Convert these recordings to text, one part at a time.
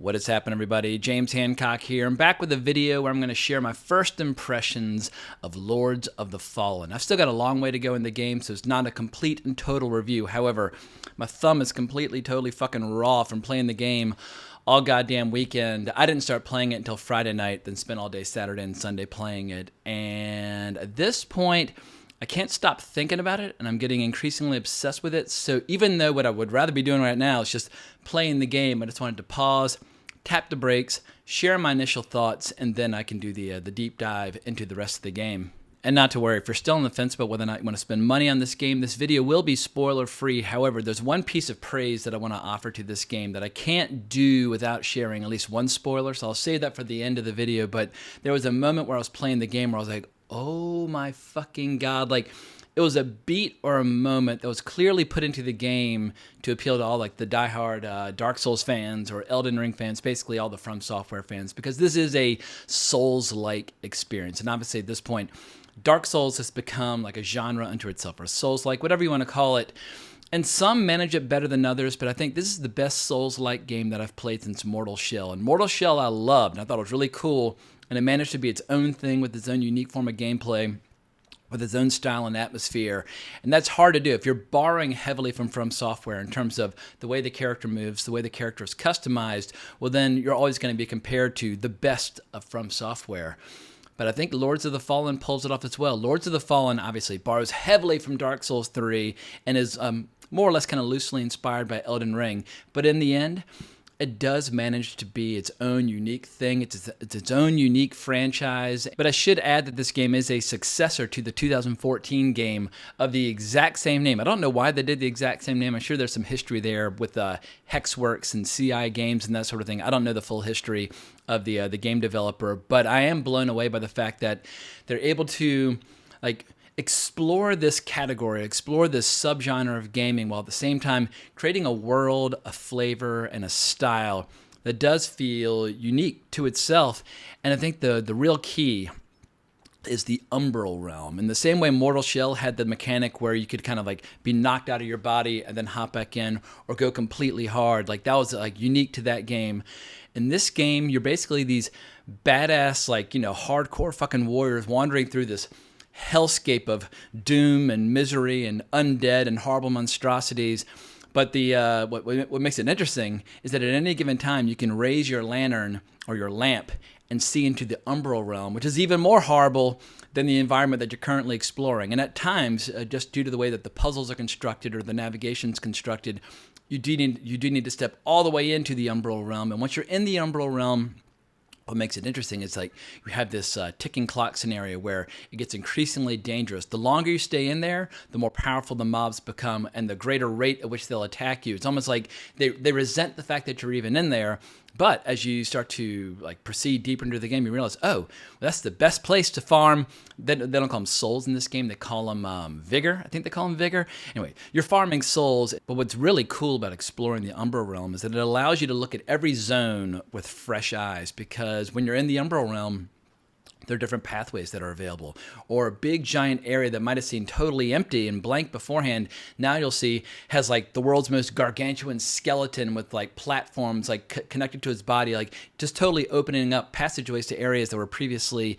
What is happening, everybody? James Hancock here. I'm back with a video where I'm going to share my first impressions of Lords of the Fallen. I've still got a long way to go in the game, so it's not a complete and total review. However, my thumb is completely, totally fucking raw from playing the game all goddamn weekend. I didn't start playing it until Friday night, then spent all day Saturday and Sunday playing it. And at this point, I can't stop thinking about it, and I'm getting increasingly obsessed with it. So even though what I would rather be doing right now is just playing the game, I just wanted to pause, tap the brakes, share my initial thoughts, and then I can do the deep dive into the rest of the game. And not to worry, if you're still on the fence about whether or not you want to spend money on this game, this video will be spoiler-free. However, there's one piece of praise that I want to offer to this game that I can't do without sharing at least one spoiler, so I'll save that for the end of the video. But there was a moment where I was playing the game where I was like, oh my fucking god, like it was a beat or a moment that was clearly put into the game to appeal to all like the diehard Dark Souls fans or Elden Ring fans, basically all the From Software fans, because this is a Souls-like experience. And obviously at this point, Dark Souls has become like a genre unto itself, or Souls-like, whatever you want to call it. And some manage it better than others, but I think this is the best Souls-like game that I've played since Mortal Shell. And Mortal Shell I loved, and I thought it was really cool, and it managed to be its own thing with its own unique form of gameplay, with its own style and atmosphere. And that's hard to do. If you're borrowing heavily from Software in terms of the way the character moves, the way the character is customized, well then you're always going to be compared to the best of From Software. But I think Lords of the Fallen pulls it off as well. Lords of the Fallen obviously borrows heavily from Dark Souls 3 and is more or less kind of loosely inspired by Elden Ring. But in the end, it does manage to be its own unique thing. It's its own unique franchise. But I should add that this game is a successor to the 2014 game of the exact same name. I don't know why they did the exact same name. I'm sure there's some history there with Hexworks and CI Games and that sort of thing. I don't know the full history of the game developer, but I am blown away by the fact that they're able to explore this category, explore this subgenre of gaming, while at the same time creating a world, a flavor, and a style that does feel unique to itself. And I think the real key is the umbral realm. In the same way Mortal Shell had the mechanic where you could kind of like be knocked out of your body and then hop back in or go completely hard. Like that was like unique to that game. In this game, you're basically these badass, hardcore fucking warriors wandering through this hellscape of doom and misery and undead and horrible monstrosities. But the what makes it interesting is that at any given time you can raise your lantern or your lamp and see into the umbral realm, which is even more horrible than the environment that you're currently exploring. And at times, just due to the way that the puzzles are constructed or the navigation's constructed, you do need to step all the way into the umbral realm. And once you're in the umbral realm, what makes it interesting is like you have this ticking clock scenario where it gets increasingly dangerous. The longer you stay in there, the more powerful the mobs become and the greater rate at which they'll attack you. It's almost like they resent the fact that you're even in there. But as you start to proceed deeper into the game, you realize, oh, well, that's the best place to farm. They don't call them souls in this game. They call them vigor. I think they call them vigor. Anyway, you're farming souls. But what's really cool about exploring the Umbral Realm is that it allows you to look at every zone with fresh eyes. Because when you're in the Umbral Realm, there are different pathways that are available. Or a big giant area that might have seemed totally empty and blank beforehand, now you'll see has the world's most gargantuan skeleton with platforms connected to its body, just totally opening up passageways to areas that were previously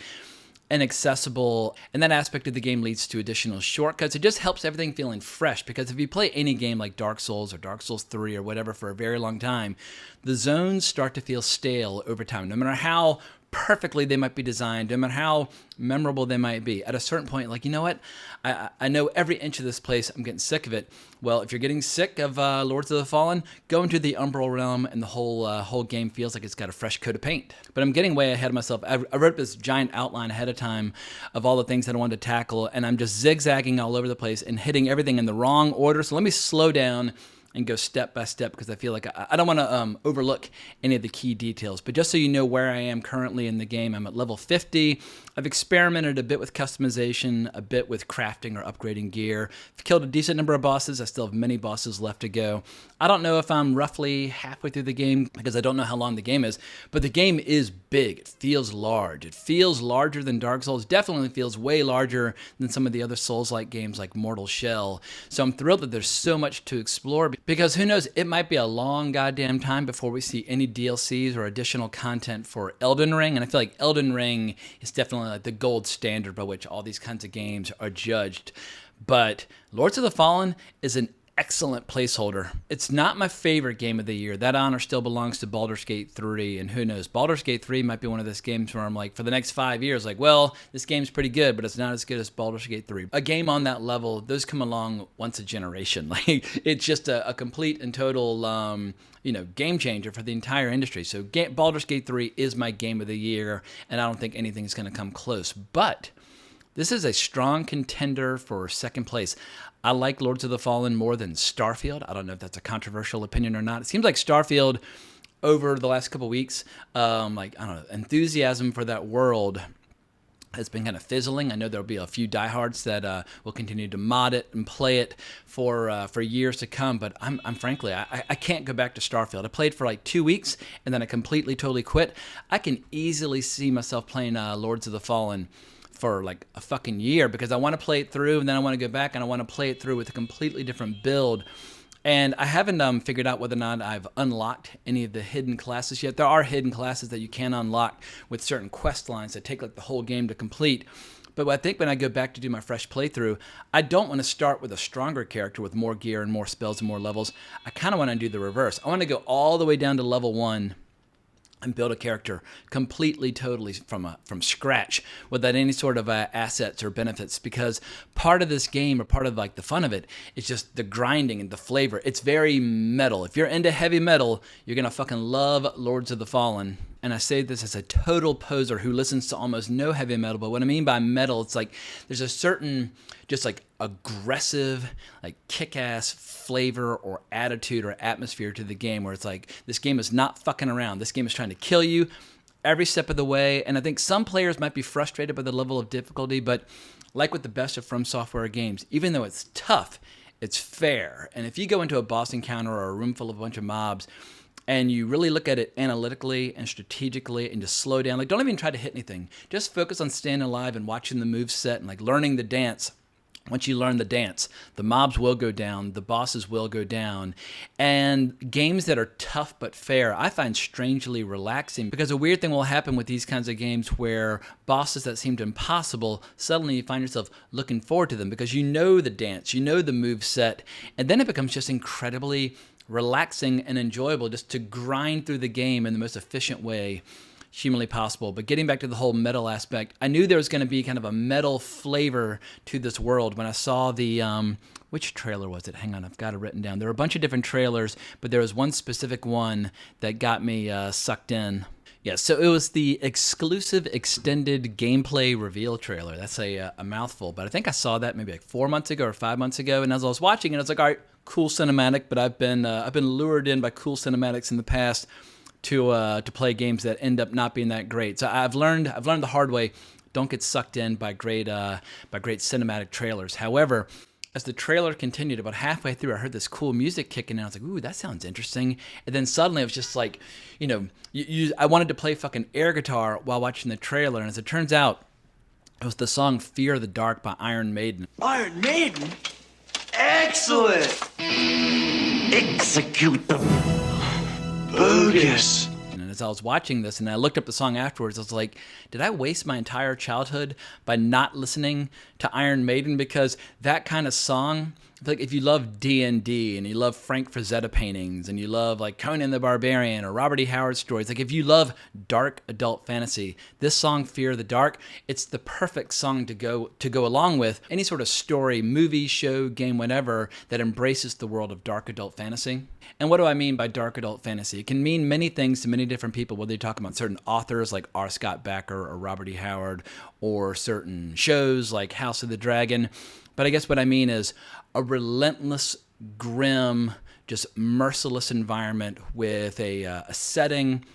inaccessible. And that aspect of the game leads to additional shortcuts. It just helps everything feeling fresh, because if you play any game like Dark Souls or Dark Souls 3 or whatever for a very long time, the zones start to feel stale over time. No matter how perfectly they might be designed, no matter how memorable they might be, at a certain point, you know what? I know every inch of this place. I'm getting sick of it. Well, if you're getting sick of Lords of the Fallen, go into the Umbral Realm, and the whole game feels like it's got a fresh coat of paint. But I'm getting way ahead of myself. I wrote this giant outline ahead of time of all the things that I wanted to tackle, and I'm just zigzagging all over the place and hitting everything in the wrong order. So let me slow down and go step by step, because I feel like I don't want to overlook any of the key details. But just so you know where I am currently in the game, I'm at level 50. I've experimented a bit with customization, a bit with crafting or upgrading gear. I've killed a decent number of bosses. I still have many bosses left to go. I don't know if I'm roughly halfway through the game, because I don't know how long the game is, but the game is big. It feels large. It feels larger than Dark Souls. Definitely feels way larger than some of the other Souls-like games like Mortal Shell. So I'm thrilled that there's so much to explore, Because who knows, it might be a long goddamn time before we see any DLCs or additional content for Elden Ring. And I feel like Elden Ring is definitely like the gold standard by which all these kinds of games are judged. But Lords of the Fallen is an excellent placeholder. It's not my favorite game of the year. That honor still belongs to Baldur's Gate 3, and who knows, Baldur's Gate 3 might be one of those games where I'm like, for the next 5 years, like, well, this game's pretty good, but it's not as good as Baldur's Gate 3. A game on that level, those come along once a generation. Like, it's just a complete and total game changer for the entire industry. So Baldur's Gate 3 is my game of the year, and I don't think anything's going to come close. But this is a strong contender for second place. I like Lords of the Fallen more than Starfield. I don't know if that's a controversial opinion or not. It seems like Starfield, over the last couple weeks, enthusiasm for that world has been kind of fizzling. I know there'll be a few diehards that will continue to mod it and play it for years to come. But I'm frankly, I can't go back to Starfield. I played for like 2 weeks and then I totally quit. I can easily see myself playing Lords of the Fallen for like a fucking year, because I want to play it through and then I want to go back and I want to play it through with a completely different build. And I haven't figured out whether or not I've unlocked any of the hidden classes yet. There are hidden classes that you can unlock with certain quest lines that take like the whole game to complete. But I think when I go back to do my fresh playthrough, I don't want to start with a stronger character with more gear and more spells and more levels. I kind of want to do the reverse. I want to go all the way down to level 1 and build a character completely, totally from scratch without any sort of assets or benefits, because part of this game, or part of like the fun of it, is just the grinding and the flavor. It's very metal. If you're into heavy metal, you're gonna fucking love Lords of the Fallen. And I say this as a total poser who listens to almost no heavy metal, but what I mean by metal, it's like there's a certain just like aggressive, like kick-ass flavor or attitude or atmosphere to the game, where it's like, this game is not fucking around. This game is trying to kill you every step of the way. And I think some players might be frustrated by the level of difficulty, but like with the best of From Software games, even though it's tough, it's fair. And if you go into a boss encounter or a room full of a bunch of mobs, and you really look at it analytically and strategically and just slow down, like don't even try to hit anything. Just focus on staying alive and watching the move set and like learning the dance. Once you learn the dance, the mobs will go down, the bosses will go down. And games that are tough but fair, I find strangely relaxing, because a weird thing will happen with these kinds of games where bosses that seemed impossible, suddenly you find yourself looking forward to them because you know the dance, you know the move set, and then it becomes just incredibly relaxing and enjoyable just to grind through the game in the most efficient way humanly possible. But getting back to the whole metal aspect, I knew there was going to be kind of a metal flavor to this world when I saw the which trailer was it? Hang on, I've got it written down. There were a bunch of different trailers, but there was one specific one that got me sucked in. Yeah, so it was the exclusive extended gameplay reveal trailer. That's a mouthful, but I think I saw that maybe like 4 months ago or 5 months ago, and as I was watching it, I was like, all right, cool cinematic, but I've been lured in by cool cinematics in the past to play games that end up not being that great. So I've learned the hard way. Don't get sucked in by great cinematic trailers. However, as the trailer continued, about halfway through, I heard this cool music kicking in. I was like, ooh, that sounds interesting. And then suddenly it was just like, I wanted to play fucking air guitar while watching the trailer. And as it turns out, it was the song Fear of the Dark by Iron Maiden. Iron Maiden? Excellent! Execute them. Bogus. And as I was watching this and I looked up the song afterwards, I was like, did I waste my entire childhood by not listening to Iron Maiden? Because that kind of song, like if you love D&D and you love Frank Frazetta paintings and you love like Conan the Barbarian or Robert E. Howard stories, like if you love dark adult fantasy, this song Fear of the Dark, it's the perfect song to go along with any sort of story, movie, show, game, whatever that embraces the world of dark adult fantasy. And what do I mean by dark adult fantasy? It can mean many things to many different people, whether you're talking about certain authors like R. Scott Bakker or Robert E. Howard, or certain shows like House of the Dragon. But I guess what I mean is a relentless, grim, just merciless environment with a setting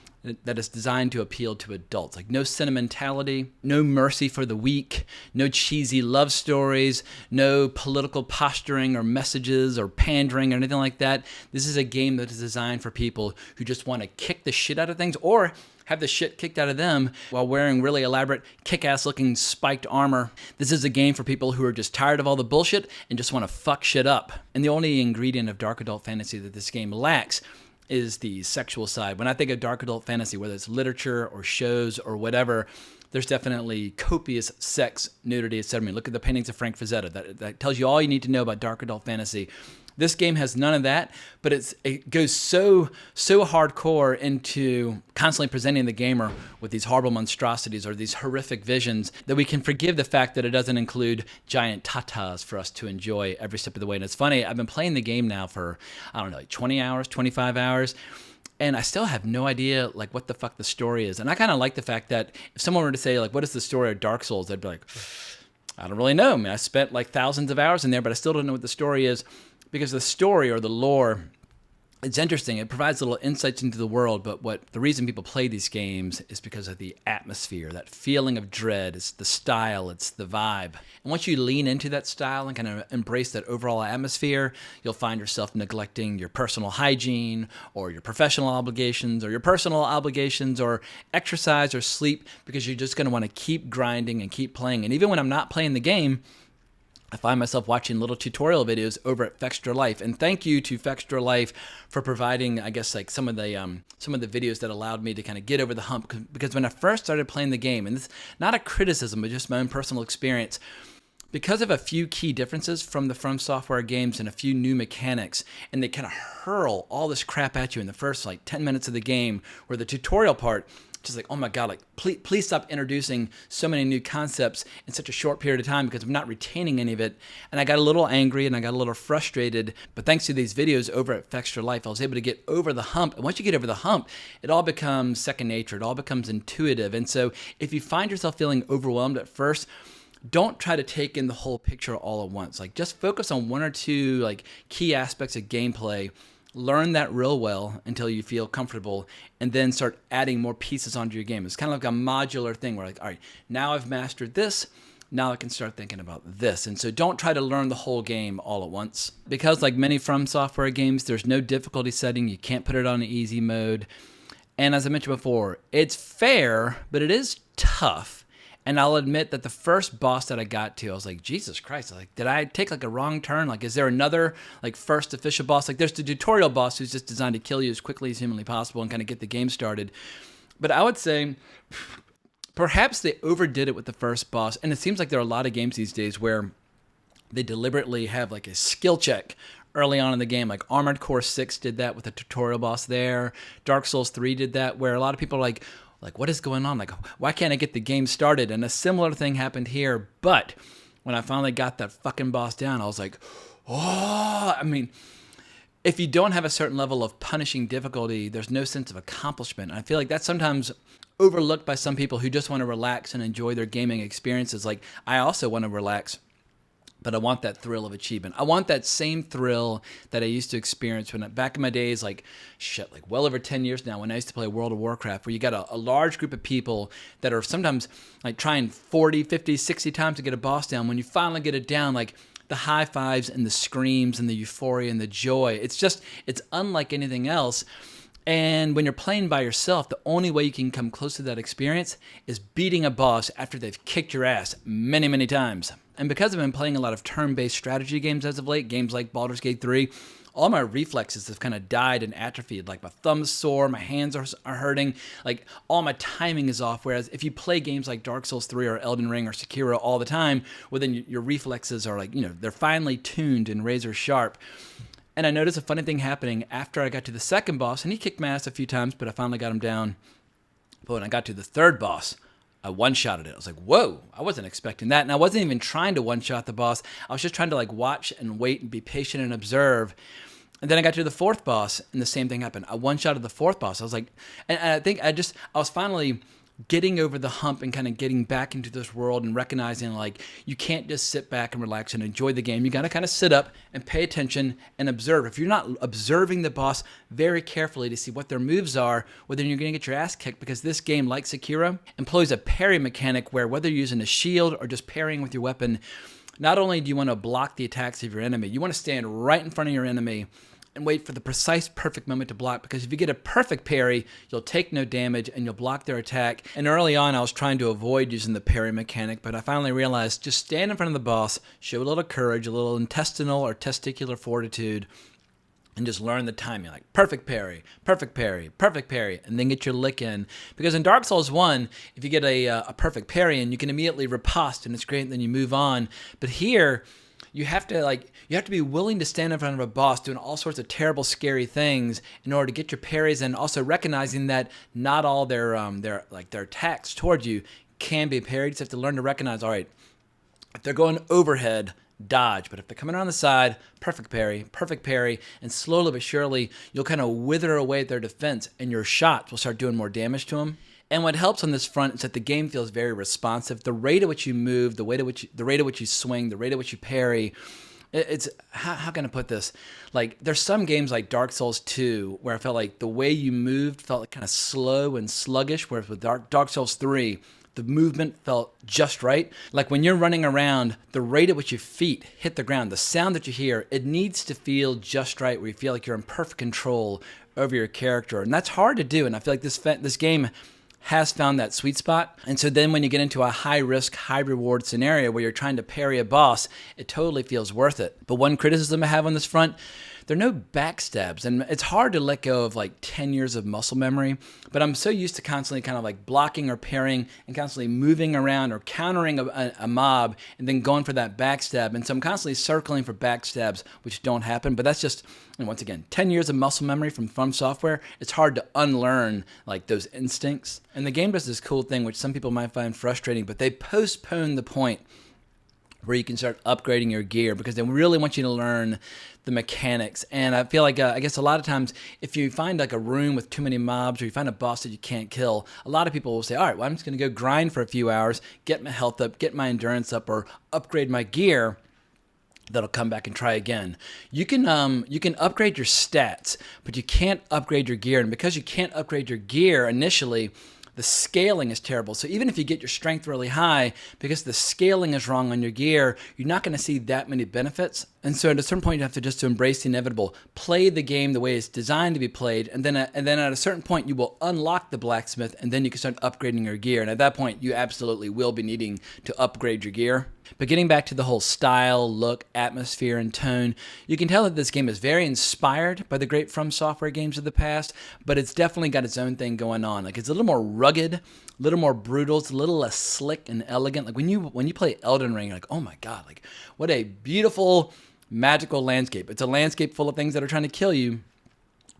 that is designed to appeal to adults. Like no sentimentality, no mercy for the weak, no cheesy love stories, no political posturing or messages or pandering or anything like that. This is a game that is designed for people who just want to kick the shit out of things, or have the shit kicked out of them while wearing really elaborate, kick-ass looking spiked armor. This is a game for people who are just tired of all the bullshit and just want to fuck shit up. And the only ingredient of dark adult fantasy that this game lacks is the sexual side. When I think of dark adult fantasy, whether it's literature or shows or whatever, there's definitely copious sex, nudity, etc. I mean, look at the paintings of Frank Frazetta. That tells you all you need to know about dark adult fantasy. This game has none of that, but it goes so hardcore into constantly presenting the gamer with these horrible monstrosities or these horrific visions that we can forgive the fact that it doesn't include giant tatas for us to enjoy every step of the way. And it's funny, I've been playing the game now for, I don't know, like 20 hours, 25 hours, and I still have no idea like what the fuck the story is. And I kind of like the fact that if someone were to say like, what is the story of Dark Souls? I'd be like, I don't really know. I mean, I spent like thousands of hours in there, but I still don't know what the story is. Because the story or the lore, it's interesting. It provides little insights into the world, but the reason people play these games is because of the atmosphere, that feeling of dread. It's the style, it's the vibe. And once you lean into that style and kind of embrace that overall atmosphere, you'll find yourself neglecting your personal hygiene or your professional obligations or your personal obligations or exercise or sleep because you're just going to want to keep grinding and keep playing. And even when I'm not playing the game, I find myself watching little tutorial videos over at Fextra Life, and thank you to Fextra Life for providing, I guess, like some of the videos that allowed me to kind of get over the hump. Because when I first started playing the game, and this not a criticism, but just my own personal experience, because of a few key differences from the From Software games and a few new mechanics, and they kind of hurl all this crap at you in the first like 10 minutes of the game, where the tutorial part, just like, oh my God, like please stop introducing so many new concepts in such a short period of time because I'm not retaining any of it. And I got a little angry and I got a little frustrated, but thanks to these videos over at Fextra Life, I was able to get over the hump. And once you get over the hump, it all becomes second nature. It all becomes intuitive. And so if you find yourself feeling overwhelmed at first, don't try to take in the whole picture all at once. Like just focus on one or two like key aspects of gameplay. Learn that real well until you feel comfortable, and then start adding more pieces onto your game. It's kind of like a modular thing where like, all right, now I've mastered this, now I can start thinking about this. And so don't try to learn the whole game all at once. Because like many From Software games, there's no difficulty setting. You can't put it on easy mode. And as I mentioned before, it's fair, but it is tough. And I'll admit that the first boss that I got to, I was like, Jesus Christ, like, did I take like a wrong turn? Like, is there another like first official boss? Like there's the tutorial boss who's just designed to kill you as quickly as humanly possible and kind of get the game started. But I would say perhaps they overdid it with the first boss. And it seems like there are a lot of games these days where they deliberately have like a skill check early on in the game. Like Armored Core 6 did that with the tutorial boss there. Dark Souls 3 did that, where a lot of people are like, what is going on? Like, why can't I get the game started? And a similar thing happened here. But when I finally got that fucking boss down, I was like, oh, I mean, if you don't have a certain level of punishing difficulty, there's no sense of accomplishment. And I feel like that's sometimes overlooked by some people who just want to relax and enjoy their gaming experiences. Like, I also want to relax, but I want that thrill of achievement. I want that same thrill that I used to experience when back in my days, like well over 10 years now, when I used to play World of Warcraft, where you got a large group of people that are sometimes like trying 40, 50, 60 times to get a boss down. When you finally get it down, like the high fives and the screams and the euphoria and the joy, it's unlike anything else. And when you're playing by yourself, the only way you can come close to that experience is beating a boss after they've kicked your ass many, many times. And because I've been playing a lot of turn-based strategy games as of late, games like Baldur's Gate 3, all my reflexes have kind of died and atrophied. Like my thumb's sore, my hands are hurting, like all my timing is off. Whereas if you play games like Dark Souls 3 or Elden Ring or Sekiro all the time, well then your reflexes are like, they're finely tuned and razor sharp. And I noticed a funny thing happening after I got to the second boss, and he kicked my ass a few times, but I finally got him down. But when I got to the third boss, I one-shotted it. I was like, whoa, I wasn't expecting that. And I wasn't even trying to one-shot the boss. I was just trying to like watch and wait and be patient and observe. And then I got to the fourth boss, and the same thing happened. I one-shotted the fourth boss. I was like, and I think I was finally getting over the hump and kind of getting back into this world and recognizing like you can't just sit back and relax and enjoy the game. You got to kind of sit up and pay attention and observe. If you're not observing the boss very carefully to see what their moves are, well, then you're going to get your ass kicked, because this game, like Sekiro, employs a parry mechanic where whether you're using a shield or just parrying with your weapon, not only do you want to block the attacks of your enemy, you want to stand right in front of your enemy, and wait for the precise perfect moment to block, because if you get a perfect parry, you'll take no damage and you'll block their attack. And early on, I was trying to avoid using the parry mechanic, but I finally realized just stand in front of the boss, show a little courage, a little intestinal or testicular fortitude, and just learn the timing, like perfect parry, perfect parry, perfect parry, and then get your lick in. Because in Dark Souls 1, if you get a perfect parry in, you can immediately riposte, and it's great, and then you move on. But here, you have to be willing to stand in front of a boss doing all sorts of terrible, scary things in order to get your parries, and also recognizing that not all their attacks towards you can be parried. You just have to learn to recognize, all right, if they're going overhead, dodge. But if they're coming around the side, perfect parry, and slowly but surely, you'll kind of wither away at their defense, and your shots will start doing more damage to them. And what helps on this front is that the game feels very responsive. The rate at which you move, the rate at which you swing, the rate at which you parry, it's how can I put this? Like, there's some games like Dark Souls 2 where I felt like the way you moved felt like kind of slow and sluggish, whereas with Dark Souls 3, the movement felt just right. Like when you're running around, the rate at which your feet hit the ground, the sound that you hear, it needs to feel just right, where you feel like you're in perfect control over your character. And that's hard to do, and I feel like this game has found that sweet spot. And so then when you get into a high-risk, high-reward scenario where you're trying to parry a boss, it totally feels worth it. But one criticism I have on this front, there are no backstabs, and it's hard to let go of like 10 years of muscle memory, but I'm so used to constantly kind of like blocking or parrying and constantly moving around or countering a mob and then going for that backstab, and so I'm constantly circling for backstabs, which don't happen. But that's just, and once again, 10 years of muscle memory from Software. It's hard to unlearn like those instincts. And the game does this cool thing, which some people might find frustrating, but they postpone the point where you can start upgrading your gear, because they really want you to learn the mechanics. And I feel like, I guess a lot of times, if you find like a room with too many mobs, or you find a boss that you can't kill, a lot of people will say, all right, well, I'm just going to go grind for a few hours, get my health up, get my endurance up, or upgrade my gear. That'll come back and try again. You can upgrade your stats, but you can't upgrade your gear. And because you can't upgrade your gear initially, the scaling is terrible. So even if you get your strength really high, because the scaling is wrong on your gear, you're not going to see that many benefits. And so at a certain point, you have to embrace the inevitable. Play the game the way it's designed to be played, and then at a certain point, you will unlock the blacksmith, and then you can start upgrading your gear. And at that point, you absolutely will be needing to upgrade your gear. But getting back to the whole style, look, atmosphere, and tone, you can tell that this game is very inspired by the great From Software games of the past, but it's definitely got its own thing going on. Like, it's a little more rugged, a little more brutal, it's a little less slick and elegant. Like when you play Elden Ring, you're like, oh my God, like what a beautiful, magical landscape. It's a landscape full of things that are trying to kill you.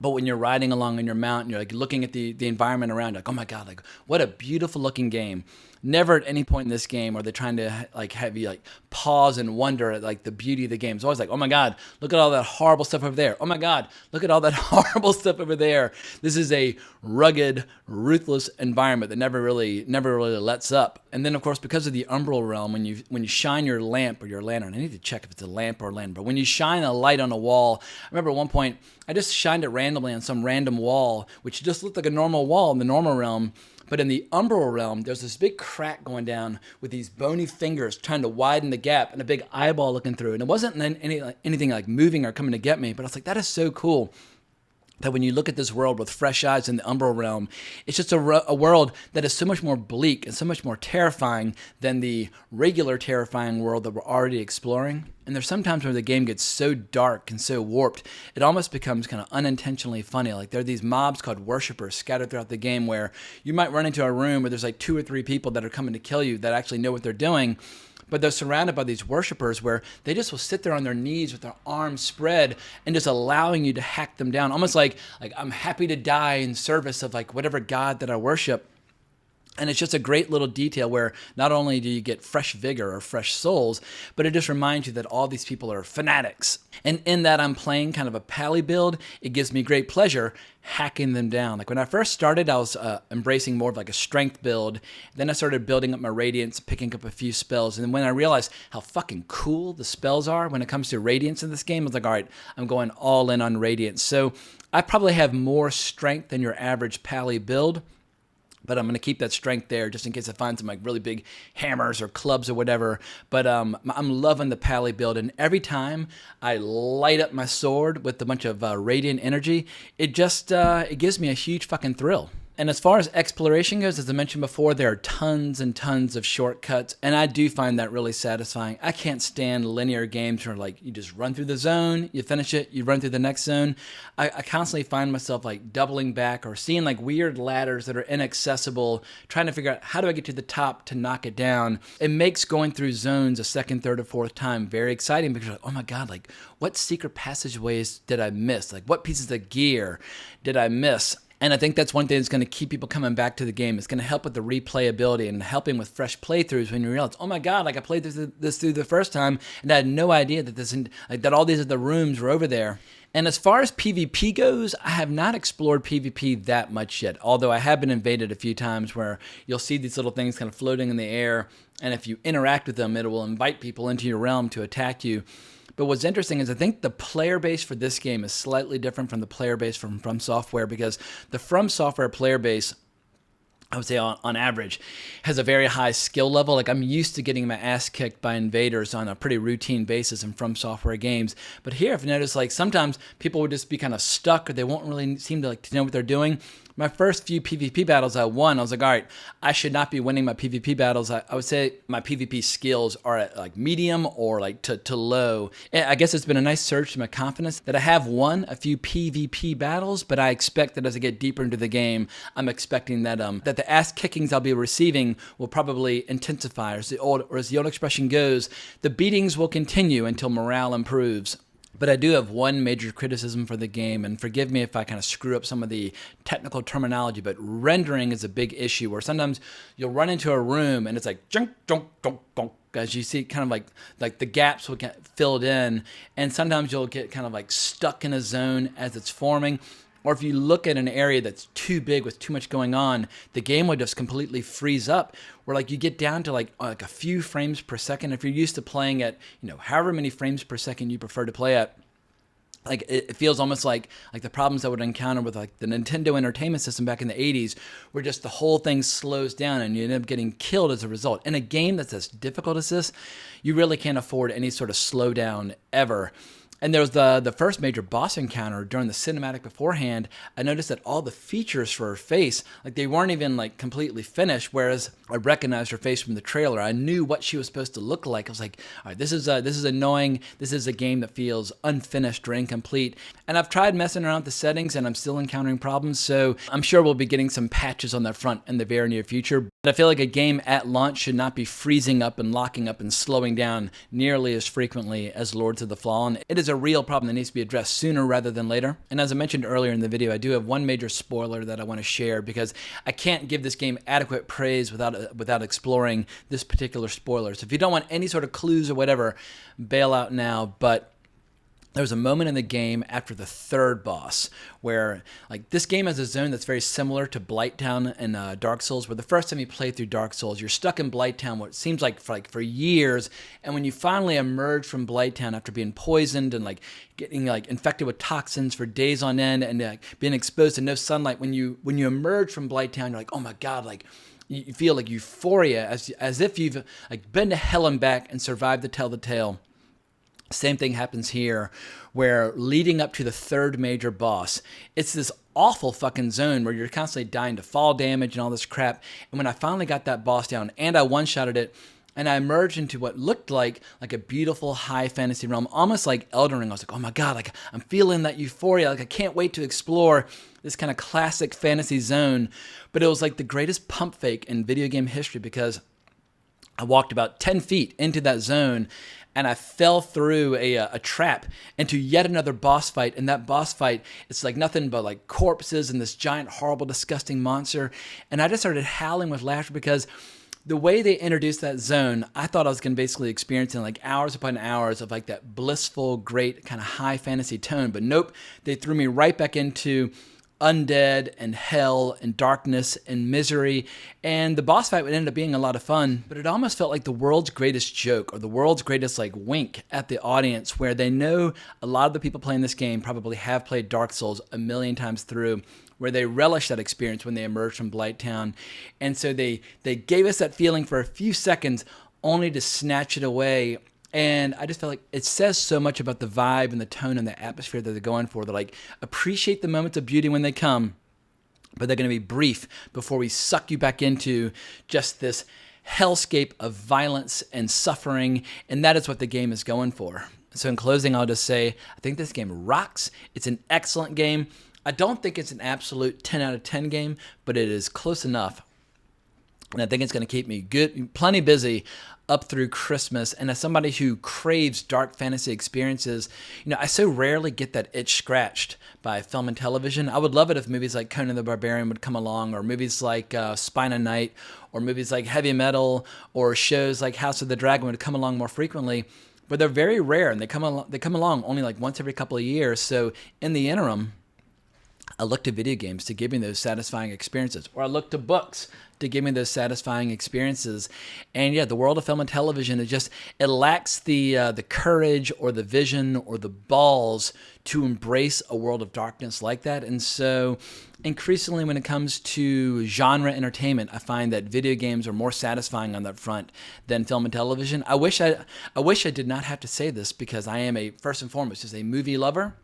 But when you're riding along on your mount, you're like looking at the environment around, like, oh my God, like what a beautiful looking game. Never at any point in this game are they trying to like have you like pause and wonder at like the beauty of the game. It's always like, oh my God, look at all that horrible stuff over there. Oh my God, look at all that horrible stuff over there. This is a rugged, ruthless environment that never really lets up. And then of course, because of the umbral realm, when you shine your lamp or your lantern, I need to check if it's a lamp or a lantern, but when you shine a light on a wall, I remember at one point I just shined it randomly on some random wall, which just looked like a normal wall in the normal realm. But in the umbral realm, there's this big crack going down with these bony fingers trying to widen the gap and a big eyeball looking through. And it wasn't anything like moving or coming to get me, but I was like, that is so cool. That when you look at this world with fresh eyes in the umbral realm, it's just a world that is so much more bleak and so much more terrifying than the regular terrifying world that we're already exploring. And there's sometimes where the game gets so dark and so warped, it almost becomes kind of unintentionally funny. Like there are these mobs called worshippers scattered throughout the game where you might run into a room where there's like 2 or 3 people that are coming to kill you that actually know what they're doing. But they're surrounded by these worshipers where they just will sit there on their knees with their arms spread and just allowing you to hack them down. Almost like I'm happy to die in service of like whatever God that I worship. And it's just a great little detail where not only do you get fresh vigor or fresh souls, but it just reminds you that all these people are fanatics. And in that I'm playing kind of a pally build, it gives me great pleasure hacking them down. Like when I first started, I was embracing more of like a strength build. Then I started building up my radiance, picking up a few spells. And then when I realized how fucking cool the spells are when it comes to radiance in this game, I was like, all right, I'm going all in on radiance. So I probably have more strength than your average pally build. but I'm going to keep that strength there just in case I find some like really big hammers or clubs or whatever. But I'm loving the pally build, and every time I light up my sword with a bunch of radiant energy, it just it gives me a huge fucking thrill. And as far as exploration goes, as I mentioned before, there are tons and tons of shortcuts, and I do find that really satisfying. I can't stand linear games where like you just run through the zone, you finish it, you run through the next zone. I constantly find myself like doubling back or seeing like weird ladders that are inaccessible, trying to figure out how do I get to the top to knock it down. It makes going through zones a second, third, or fourth time very exciting because you're like, oh my God, like what secret passageways did I miss? Like what pieces of gear did I miss? And I think that's one thing that's going to keep people coming back to the game. It's going to help with the replayability and helping with fresh playthroughs when you realize, oh my God, like I played this through the first time and I had no idea that that all these other rooms were over there. And as far as PvP goes, I have not explored PvP that much yet, although I have been invaded a few times where you'll see these little things kind of floating in the air, and if you interact with them, it will invite people into your realm to attack you. But what's interesting is I think the player base for this game is slightly different from the player base from Software, because the From Software player base, I would say on average, has a very high skill level. Like I'm used to getting my ass kicked by invaders on a pretty routine basis in From Software games. But here I've noticed like sometimes people would just be kind of stuck or they won't really seem to know what they're doing. My first few PvP battles I won, I was like, all right, I should not be winning my PvP battles. I would say my PvP skills are at like medium or like to low. And I guess it's been a nice surge to my confidence that I have won a few PvP battles, but I expect that as I get deeper into the game, I'm expecting that that the ass kickings I'll be receiving will probably intensify, or as the old expression goes, the beatings will continue until morale improves. But I do have one major criticism for the game, and forgive me if I kind of screw up some of the technical terminology, but rendering is a big issue where sometimes you'll run into a room and it's like junk, junk, junk, junk, as you see kind of like the gaps will get filled in, and sometimes you'll get kind of like stuck in a zone as it's forming. Or if you look at an area that's too big with too much going on, the game will just completely freeze up, where like you get down to like a few frames per second. If you're used to playing at, however many frames per second you prefer to play at, like it feels almost like the problems I would encounter with like the Nintendo Entertainment System back in the 80s, where just the whole thing slows down and you end up getting killed as a result. In a game that's as difficult as this, you really can't afford any sort of slowdown ever. And there was the first major boss encounter during the cinematic beforehand. I noticed that all the features for her face, like they weren't even like completely finished, whereas I recognized her face from the trailer. I knew what she was supposed to look like. I was like, all right, this is annoying. This is a game that feels unfinished or incomplete. And I've tried messing around with the settings and I'm still encountering problems. So I'm sure we'll be getting some patches on that front in the very near future. But I feel like a game at launch should not be freezing up and locking up and slowing down nearly as frequently as Lords of the Fallen. It is a real problem that needs to be addressed sooner rather than later. And as I mentioned earlier in the video, I do have one major spoiler that I want to share, because I can't give this game adequate praise without exploring this particular spoiler. So if you don't want any sort of clues or whatever, bail out now. But there's a moment in the game after the third boss where, like, this game has a zone that's very similar to Blighttown and Dark Souls, where the first time you play through Dark Souls, you're stuck in Blighttown, what seems like for years, and when you finally emerge from Blighttown after being poisoned and like getting like infected with toxins for days on end and being exposed to no sunlight, when you emerge from Blighttown, you're like, oh my God, like, you feel like euphoria as if you've like been to hell and back and survived to tell the tale. Same thing happens here, where leading up to the third major boss, it's this awful fucking zone where you're constantly dying to fall damage and all this crap. And when I finally got that boss down and I one-shotted it, and I emerged into what looked like a beautiful high fantasy realm, almost like Elden Ring. I was like, oh my God, like I'm feeling that euphoria. Like I can't wait to explore this kind of classic fantasy zone. But it was like the greatest pump fake in video game history, because I walked about 10 feet into that zone and I fell through a trap into yet another boss fight. And that boss fight, it's like nothing but like corpses and this giant, horrible, disgusting monster. And I just started howling with laughter, because the way they introduced that zone, I thought I was going to basically experience like hours upon hours of like that blissful, great kind of high fantasy tone. But nope, they threw me right back into undead and hell and darkness and misery, and the boss fight would end up being a lot of fun, but it almost felt like the world's greatest joke or the world's greatest like wink at the audience, where they know a lot of the people playing this game probably have played Dark Souls a million times through, where they relish that experience when they emerge from Blighttown. And so they gave us that feeling for a few seconds only to snatch it away. And I just felt like it says so much about the vibe and the tone and the atmosphere that they're going for. They're like, appreciate the moments of beauty when they come, but they're going to be brief before we suck you back into just this hellscape of violence and suffering. And that is what the game is going for. So in closing, I'll just say, I think this game rocks. It's an excellent game. I don't think it's an absolute 10 out of 10 game, but it is close enough. And I think it's going to keep me good, plenty busy up through Christmas. And as somebody who craves dark fantasy experiences, I so rarely get that itch scratched by film and television. I would love it if movies like Conan the Barbarian would come along, or movies like Spine of Night, or movies like Heavy Metal, or shows like House of the Dragon would come along more frequently. But they're very rare, and they come along only like once every couple of years. So in the interim, I look to video games to give me those satisfying experiences, or I look to books to give me those satisfying experiences. And yeah, the world of film and television, it lacks the courage or the vision or the balls to embrace a world of darkness like that. And so increasingly when it comes to genre entertainment, I find that video games are more satisfying on that front than film and television. I wish I did not have to say this, because I am first and foremost just a movie lover.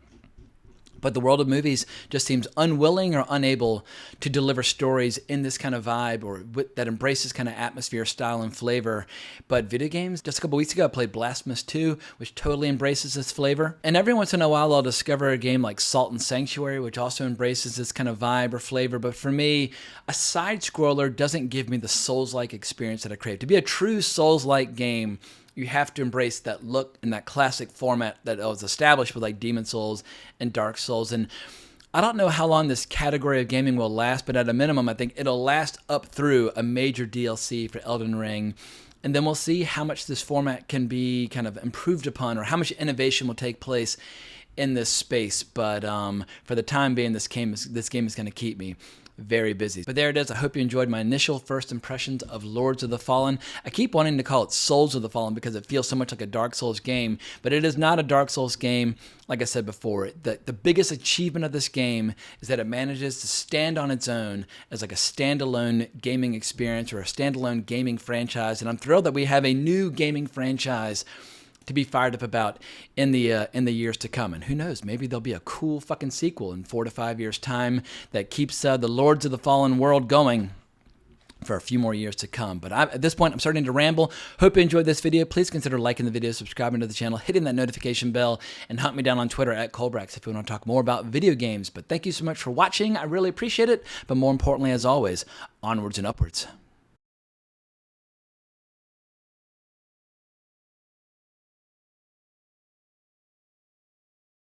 But the world of movies just seems unwilling or unable to deliver stories in this kind of vibe, or that embraces kind of atmosphere, style, and flavor. But video games, just a couple weeks ago, I played Blasphemous 2, which totally embraces this flavor. And every once in a while, I'll discover a game like Salt and Sanctuary, which also embraces this kind of vibe or flavor. But for me, a side-scroller doesn't give me the Souls-like experience that I crave. To be a true Souls-like game, you have to embrace that look and that classic format that was established with like Demon Souls and Dark Souls. And I don't know how long this category of gaming will last, but at a minimum, I think it'll last up through a major DLC for Elden Ring. And then we'll see how much this format can be kind of improved upon, or how much innovation will take place in this space. But for the time being, this game is going to keep me very busy. But there it is. I hope you enjoyed my initial first impressions of Lords of the Fallen. I keep wanting to call it Souls of the Fallen because it feels so much like a Dark Souls game, but it is not a Dark Souls game. Like I said before, the biggest achievement of this game is that it manages to stand on its own as like a standalone gaming experience, or a standalone gaming franchise. And I'm thrilled that we have a new gaming franchise to be fired up about in the years to come. And who knows, maybe there'll be a cool fucking sequel in 4 to 5 years time that keeps the Lords of the Fallen world going for a few more years to come. But at this point, I'm starting to ramble. Hope you enjoyed this video. Please consider liking the video, subscribing to the channel, hitting that notification bell, and hunt me down on Twitter at Colbrax if you want to talk more about video games. But thank you so much for watching. I really appreciate it. But more importantly, as always, onwards and upwards.